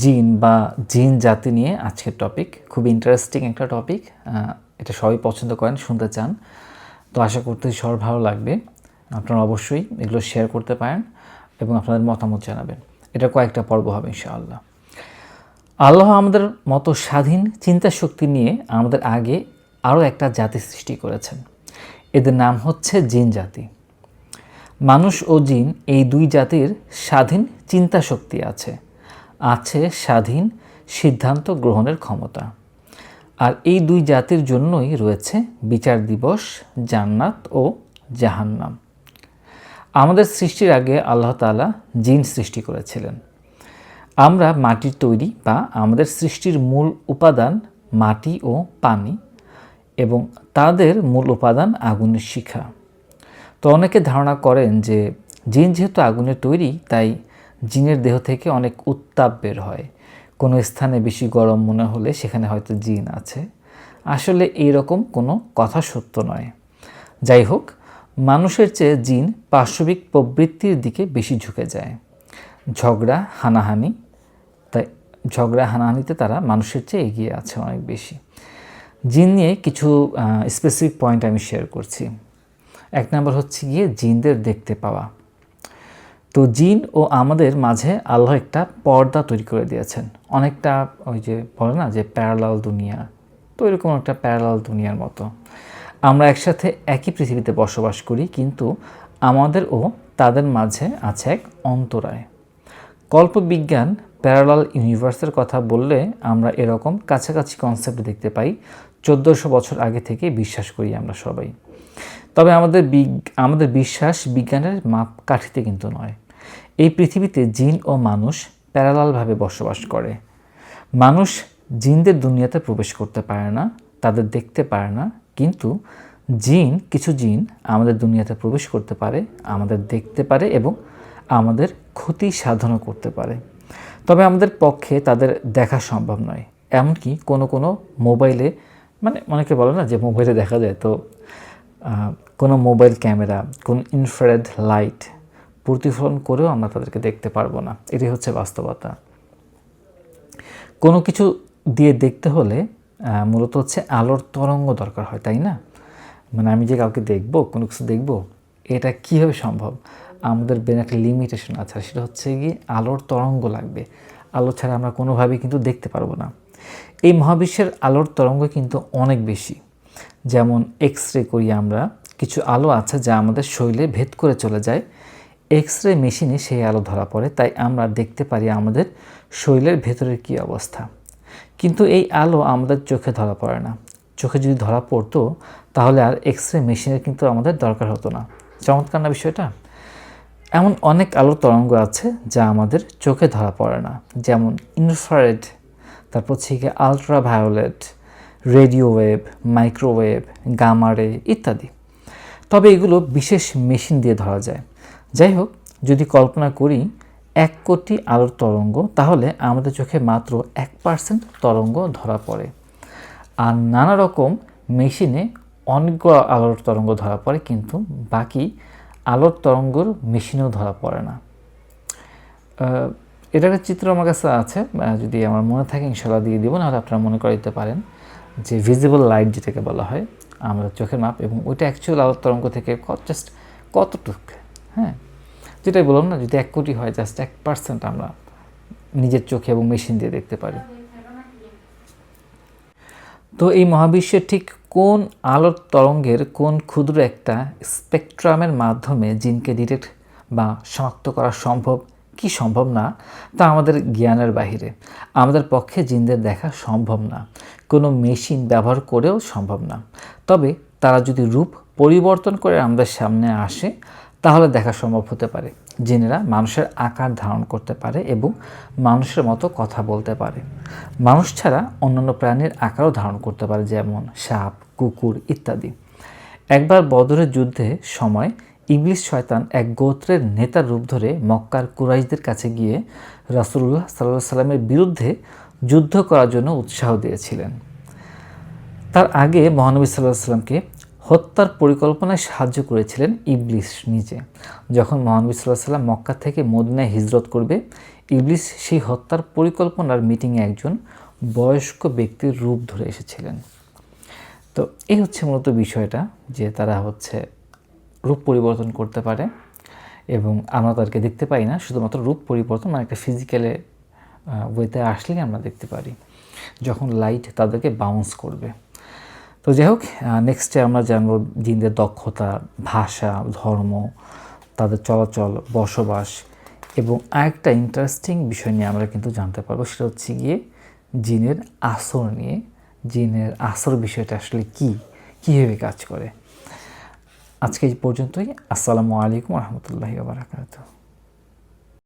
জিন বা জিন জাতি নিয়ে আজকের টপিক। খুব ইন্টারেস্টিং একটা টপিক, এটা সবাই পছন্দ করেন, শুনতে চান। তো আশা করতেছি সবার ভালো লাগবে। আপনারা অবশ্যই এগুলো শেয়ার করতে পারেন এবং আপনাদের মতামত জানাবেন। এটা কয়েকটা পর্ব হবে ইনশাআল্লাহ। আল্লাহ আমাদের মতো স্বাধীন চিন্তা শক্তি নিয়ে আমাদের আগে আরও একটা জাতি সৃষ্টি করেছেন। এদের নাম হচ্ছে জিন জাতি। মানুষ ও জিন এই দুই জাতির স্বাধীন চিন্তা শক্তি আছে স্বাধীন সিদ্ধান্ত গ্রহণের ক্ষমতা। আর এই দুই জাতির জন্যই রয়েছে বিচার দিবস, জান্নাত ও জাহান্নাম। আমাদের সৃষ্টির আগে আল্লাহ তাআলা জিন সৃষ্টি করেছিলেন। আমরা মাটির তৈরি বা আমাদের সৃষ্টির মূল উপাদান মাটি ও পানি, এবং তাদের মূল উপাদান আগুনের শিখা। তো অনেকে ধারণা করেন যে জিন যেহেতু আগুনের তৈরি, তাই জিনের দেহ থেকে অনেক উত্তাপ বের হয়। কোনো স্থানে বেশি গরম মনে হলে সেখানে হয়তো জিন আছে। আসলে এইরকম কোনো কথা সত্য নয়। যাই হোক, মানুষের চেয়ে জিন পাশবিক প্রবৃত্তির দিকে বেশি ঝুঁকে যায়। ঝগড়া হানাহানিতে তারা মানুষের চেয়ে এগিয়ে আছে অনেক বেশি। জিন নিয়ে কিছু স্পেসিফিক পয়েন্ট আমি শেয়ার করছি। এক নম্বর হচ্ছে গিয়ে জিনদের দেখতে পাওয়া। তো জিন ও আমাদের মাঝে আল্লাহ একটা পর্দা তৈরি করে দিয়েছেন, অনেকটা ওই যে বলে না যে প্যারালাল দুনিয়া, তো এরকম একটা প্যারালাল দুনিয়ার মতো। আমরা একসাথে একই পৃথিবীতে বসবাস করি, কিন্তু আমাদের ও তাদের মাঝে আছে এক অন্তরায়। কল্পবিজ্ঞান প্যারালাল ইউনিভার্সের কথা বললে আমরা এরকম কাছাকাছি কনসেপ্ট দেখতে পাই। 1400 বছর আগে থেকে বিশ্বাস করি আমরা সবাই। তবে আমাদের বিশ্বাস বিজ্ঞানের মাপকাঠিতে কিন্তু নয়। এই পৃথিবীতে জিন ও মানুষ প্যারালালভাবে বসবাস করে। মানুষ জিনদের দুনিয়াতে প্রবেশ করতে পারে না, তাদের দেখতে পারে না, কিন্তু কিছু জিন আমাদের দুনিয়াতে প্রবেশ করতে পারে, আমাদের দেখতে পারে এবং আমাদের ক্ষতি সাধনও করতে পারে। তবে আমাদের পক্ষে তাদের দেখা সম্ভব নয়। এমনকি কোনো মোবাইলে, মানে অনেকে বলে না যে মোবাইলে দেখা যায়, তো কোনো মোবাইল ক্যামেরা, কোনো ইনফ্রারেড লাইট প্রতিফলন করেও আমরা তাদেরকে দেখতে পারবো না। এটাই হচ্ছে বাস্তবতা। কোনো কিছু দিয়ে দেখতে হলে মূলত হচ্ছে আলোর তরঙ্গ দরকার হয়, তাই না? মানে আমি যে কাউকে দেখবো, কোনো কিছু দেখবো, এটা কীভাবে সম্ভব? আমাদের ব্রেনে একটা লিমিটেশন আছে, সেটা হচ্ছে গিয়ে আলোর তরঙ্গ লাগবে। আলো ছাড়া আমরা কোনোভাবেই কিন্তু দেখতে পারবো না। এই মহাবিশ্বের আলোর তরঙ্গ কিন্তু অনেক বেশি। যেমন এক্স রে করি আমরা, কিছু আলো আছে যা আমাদের শরীরে ভেদ করে চলে যায়। এক্স রে মেশিনে সেই আলো ধরা পড়ে, তাই আমরা দেখতে পারি আমাদের শরীরের ভেতরের কী অবস্থা। কিন্তু এই আলো আমাদের চোখে ধরা পড়ে না। চোখে যদি ধরা পড়তো তাহলে আর এক্স রে মেশিনের কিন্তু আমাদের দরকার হতো না। চমৎকার না বিষয়টা? এমন অনেক আলোর তরঙ্গ আছে যা আমাদের চোখে ধরা পড়ে না, যেমন ইনফ্রারেড, তারপর হচ্ছে গিয়ে ultraviolet, radio wave, microwave, gamma ray ইত্যাদি। তবে এগুলো বিশেষ মেশিন দিয়ে ধরা যায়। যাই হোক, যদি কল্পনা করি 1 কোটি আলোর তরঙ্গ, তাহলে আমাদের চোখে মাত্র 1% তরঙ্গ ধরা পড়ে। আর নানা রকম মেশিনে অনেকগুলো আলোর তরঙ্গ ধরা পড়ে, কিন্তু বাকি আলোর তরঙ্গর মেশিনেও ধরা পড়ে না। এটার একটা চিত্র আমার কাছে আছে, যদি আমার মনে থাকে ইনশাআল্লাহ দিয়ে দেবো, নাহলে আপনারা মনে করে দিতে পারেন যে ভিজিবল লাইট যেটাকে বলা হয় আমাদের চোখের মাপ, এবং ওইটা অ্যাকচুয়াল আলোর তরঙ্গ থেকে জাস্ট কতটুক, হ্যাঁ, যেটাই বললাম না, যদি 1 কোটি হয়, জাস্ট 1% আমরা নিজের চোখে এবং মেশিন দিয়ে দেখতে পারি। তো এই মহাবিশ্বের ঠিক কোন আলোর তরঙ্গের কোন ক্ষুদ্র একটা স্পেকট্রামের মাধ্যমে জিনকে ডিটেক্ট বা শনাক্ত করা সম্ভব কি সম্ভব না, তা আমাদের জ্ঞানের বাহিরে। আমাদের পক্ষে জিনদের দেখা সম্ভব না, কোনো মেশিন ব্যবহার করেও সম্ভব না। তবে তারা যদি রূপ পরিবর্তন করে আমাদের সামনে আসে, তাহলে দেখা সম্ভব হতে পারে। জিনেরা মানুষের আকার ধারণ করতে পারে এবং মানুষের মতো কথা বলতে পারে। মানুষ ছাড়া অন্যান্য প্রাণীর আকারও ধারণ করতে পারে, যেমন সাপ, কুকুর ইত্যাদি। একবার বদরের যুদ্ধের সময় ইবলিস শয়তান এক গোত্রের নেতার রূপ ধরে মক্কার কুরাইশদের কাছে গিয়ে রাসূলুল্লাহ সাল্লাল্লাহু আলাইহি ওয়াসাল্লামের বিরুদ্ধে যুদ্ধ করার জন্য উৎসাহ দিয়েছিলেন। তার আগে মহানবী সাল্লাল্লাহু আলাইহি ওয়াসাল্লামকে হত্যার পরিকল্পনায় সাহায্য করেছিলেন ইবলিস নিজে। যখন মহানবী সাল্লাল্লাহু আলাইহি ওয়াসাল্লাম মক্কা থেকে মদিনায় হিজরত করবে, ইবলিস সেই হত্যার পরিকল্পনার মিটিংয়ে একজন বয়স্ক ব্যক্তির রূপ ধরে এসেছিলেন। তো এই হচ্ছে মূলত বিষয়টা, যে তারা হচ্ছে রূপ পরিবর্তন করতে পারে এবং আমরা তাদেরকে দেখতে পাই না, শুধুমাত্র রূপ পরিবর্তন মানে একটা ফিজিক্যালে ওয়েতে আসলেই আমরা দেখতে পারি, যখন লাইট তাদেরকে বাউন্স করবে। তো যাই হোক, নেক্সটে আমরা জানবো জিনদের দক্ষতা, ভাষা, ধর্ম, তাদের চলাচল, বসবাস এবং আরেকটা ইন্টারেস্টিং বিষয় নিয়ে আমরা কিন্তু জানতে পারবো, সেটা হচ্ছে গিয়ে জিনের আসর নিয়ে। জিনের আসর বিষয়টা আসলে কীভাবে কাজ করে। আজকে এই পর্যন্তই। আসসালামু আলাইকুম ওয়া রাহমাতুল্লাহি ওয়া বারাকাতুহু।